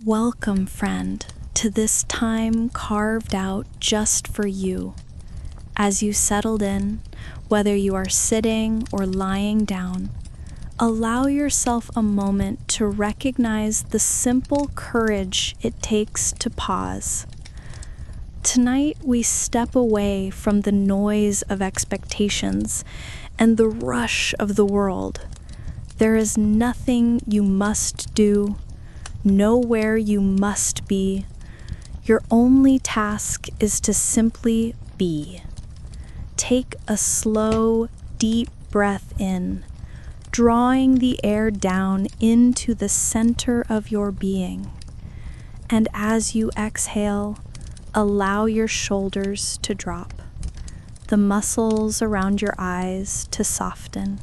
Welcome, friend, to this time carved out just for you. As you settled in, whether you are sitting or lying down, allow yourself a moment to recognize the simple courage it takes to pause. Tonight, we step away from the noise of expectations and the rush of the world. There is nothing you must do, nowhere you must be. Your only task is to simply be. Take a slow, deep breath in, drawing the air down into the center of your being. And as you exhale, allow your shoulders to drop, the muscles around your eyes to soften,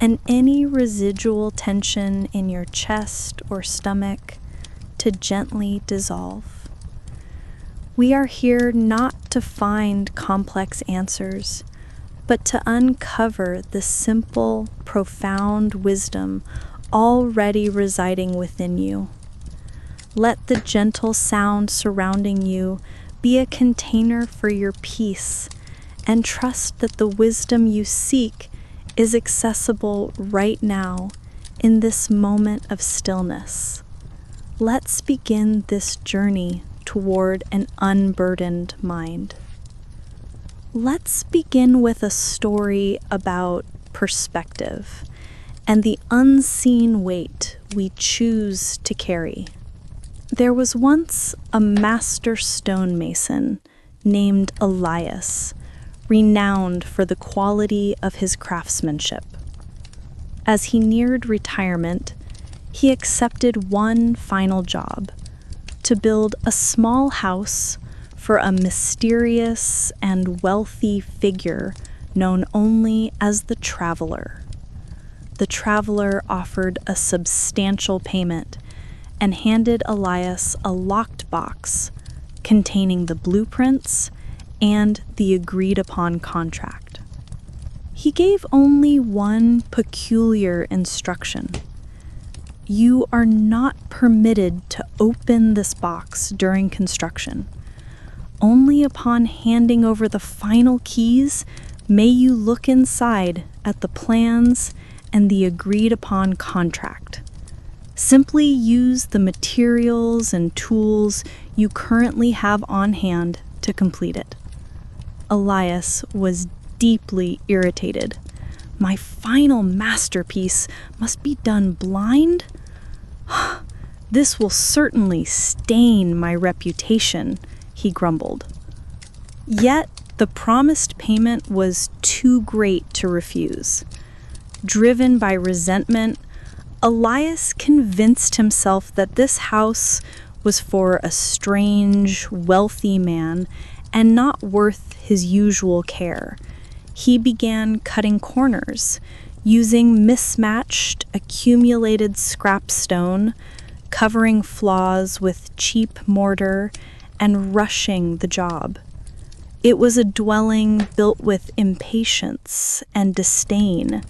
and any residual tension in your chest or stomach to gently dissolve. We are here not to find complex answers, but to uncover the simple, profound wisdom already residing within you. Let the gentle sound surrounding you be a container for your peace, and trust that the wisdom you seek is accessible right now in this moment of stillness. Let's begin this journey toward an unburdened mind. Let's begin with a story about perspective and the unseen weight we choose to carry. There was once a master stonemason named Elias, renowned for the quality of his craftsmanship. As he neared retirement, he accepted one final job: to build a small house for a mysterious and wealthy figure known only as the Traveler. The Traveler offered a substantial payment and handed Elias a locked box containing the blueprints and the agreed-upon contract. He gave only one peculiar instruction: you are not permitted to open this box during construction. Only upon handing over the final keys may you look inside at the plans and the agreed-upon contract. Simply use the materials and tools you currently have on hand to complete it. Elias was deeply irritated. My final masterpiece must be done blind? This will certainly stain my reputation, he grumbled. Yet the promised payment was too great to refuse. Driven by resentment, Elias convinced himself that this house was for a strange, wealthy man and not worth his usual care. He began cutting corners, using mismatched, accumulated scrap stone, covering flaws with cheap mortar, and rushing the job. It was a dwelling built with impatience and disdain,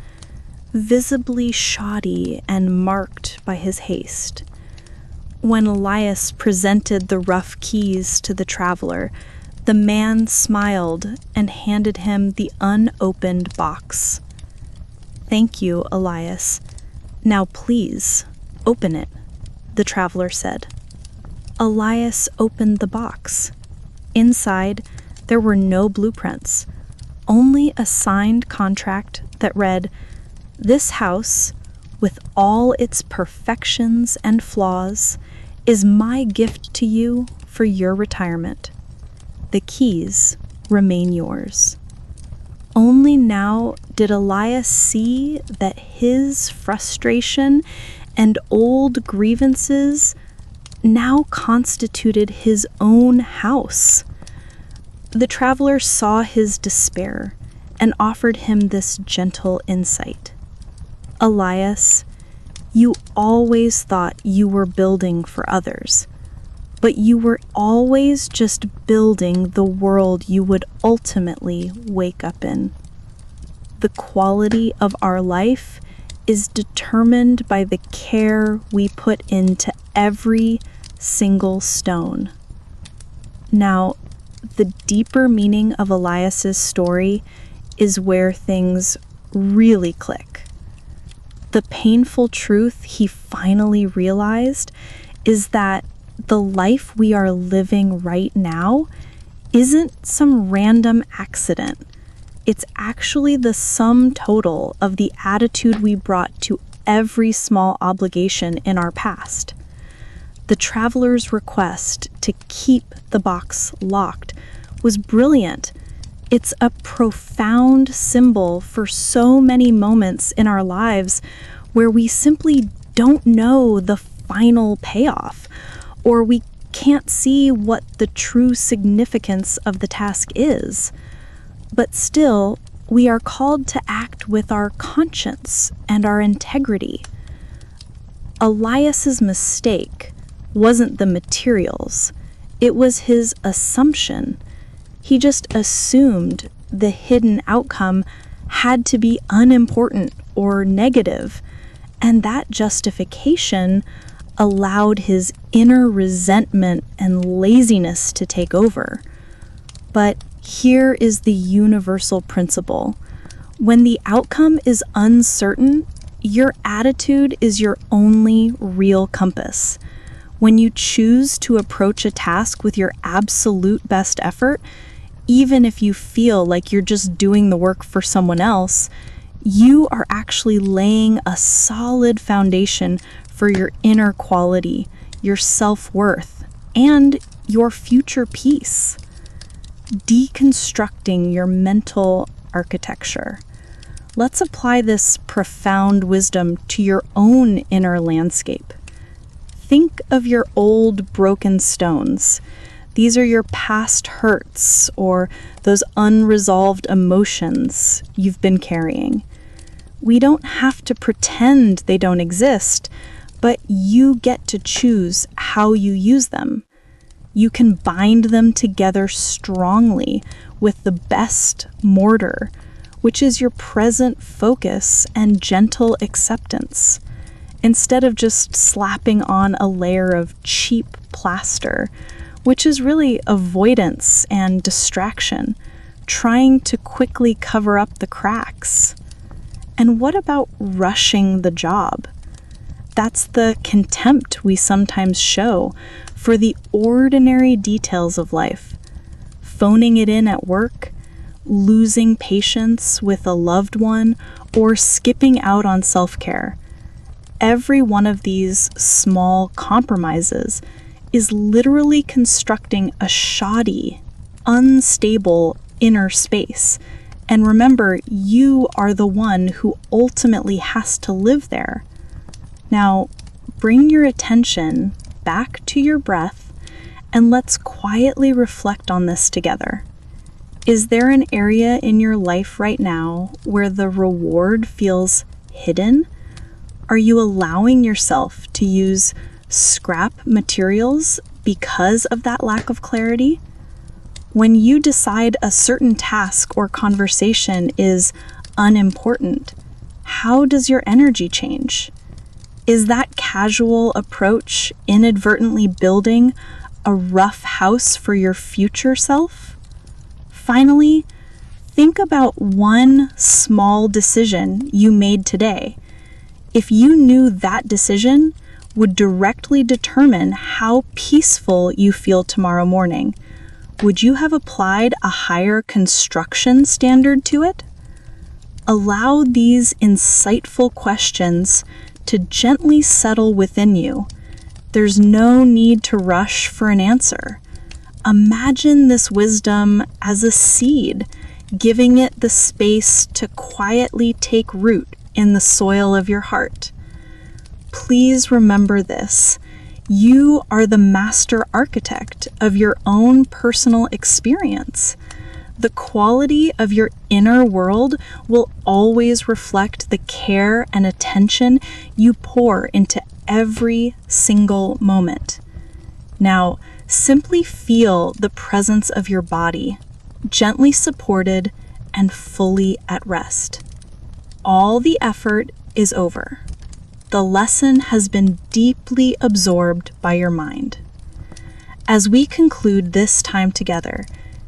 visibly shoddy and marked by his haste. When Elias presented the rough keys to the Traveler, the man smiled and handed him the unopened box. "Thank you, Elias. Now please, open it," the Traveler said. Elias opened the box. Inside, there were no blueprints, only a signed contract that read, "This house, with all its perfections and flaws, is my gift to you for your retirement. The keys remain yours." Only now did Elias see that his frustration and old grievances now constituted his own house. The Traveler saw his despair and offered him this gentle insight. "Elias, you always thought you were building for others, but you were always just building the world you would ultimately wake up in. The quality of our life is determined by the care we put into every single stone. Now, the deeper meaning of Elias's story is where things really click. The painful truth he finally realized is that the life we are living right now isn't some random accident. It's actually the sum total of the attitude we brought to every small obligation in our past. The traveler's request to keep the box locked was brilliant. It's a profound symbol for so many moments in our lives where we simply don't know the final payoff, or we can't see what the true significance of the task is. But still, we are called to act with our conscience and our integrity. Elias's mistake wasn't the materials. It was his assumption. He just assumed the hidden outcome had to be unimportant or negative, and that justification allowed his inner resentment and laziness to take over. But here is the universal principle. When the outcome is uncertain, your attitude is your only real compass. When you choose to approach a task with your absolute best effort, even if you feel like you're just doing the work for someone else, you are actually laying a solid foundation for your inner quality, your self-worth, and your future peace. Deconstructing your mental architecture. Let's apply this profound wisdom to your own inner landscape. Think of your old broken stones. These are your past hurts or those unresolved emotions you've been carrying. We don't have to pretend they don't exist, but you get to choose how you use them. You can bind them together strongly with the best mortar, which is your present focus and gentle acceptance, instead of just slapping on a layer of cheap plaster, which is really avoidance and distraction, trying to quickly cover up the cracks. And what about rushing the job? That's the contempt we sometimes show for the ordinary details of life. Phoning it in at work, losing patience with a loved one, or skipping out on self-care. Every one of these small compromises is literally constructing a shoddy, unstable inner space. And remember, you are the one who ultimately has to live there. Now, bring your attention back to your breath and let's quietly reflect on this together. Is there an area in your life right now where the reward feels hidden? Are you allowing yourself to use scrap materials because of that lack of clarity? When you decide a certain task or conversation is unimportant, how does your energy change? Is that casual approach inadvertently building a rough house for your future self? Finally, think about one small decision you made today. If you knew that decision would directly determine how peaceful you feel tomorrow morning, would you have applied a higher construction standard to it? Allow these insightful questions to gently settle within you. There's no need to rush for an answer. Imagine this wisdom as a seed, giving it the space to quietly take root in the soil of your heart. Please remember this. You are the master architect of your own personal experience. The quality of your inner world will always reflect the care and attention you pour into every single moment. Now, simply feel the presence of your body, gently supported and fully at rest. All the effort is over. the lesson has been deeply absorbed by your mind. As we conclude this time together,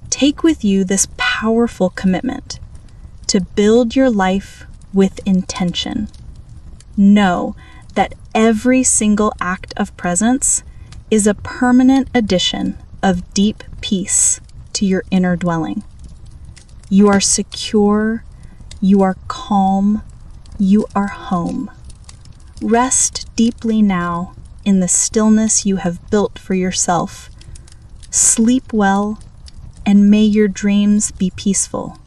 take with you this powerful commitment to build your life with intention. Know that every single act of presence is a permanent addition of deep peace to your inner dwelling. You are secure, you are calm, you are home. Rest deeply now in the stillness you have built for yourself. Sleep well, and may your dreams be peaceful.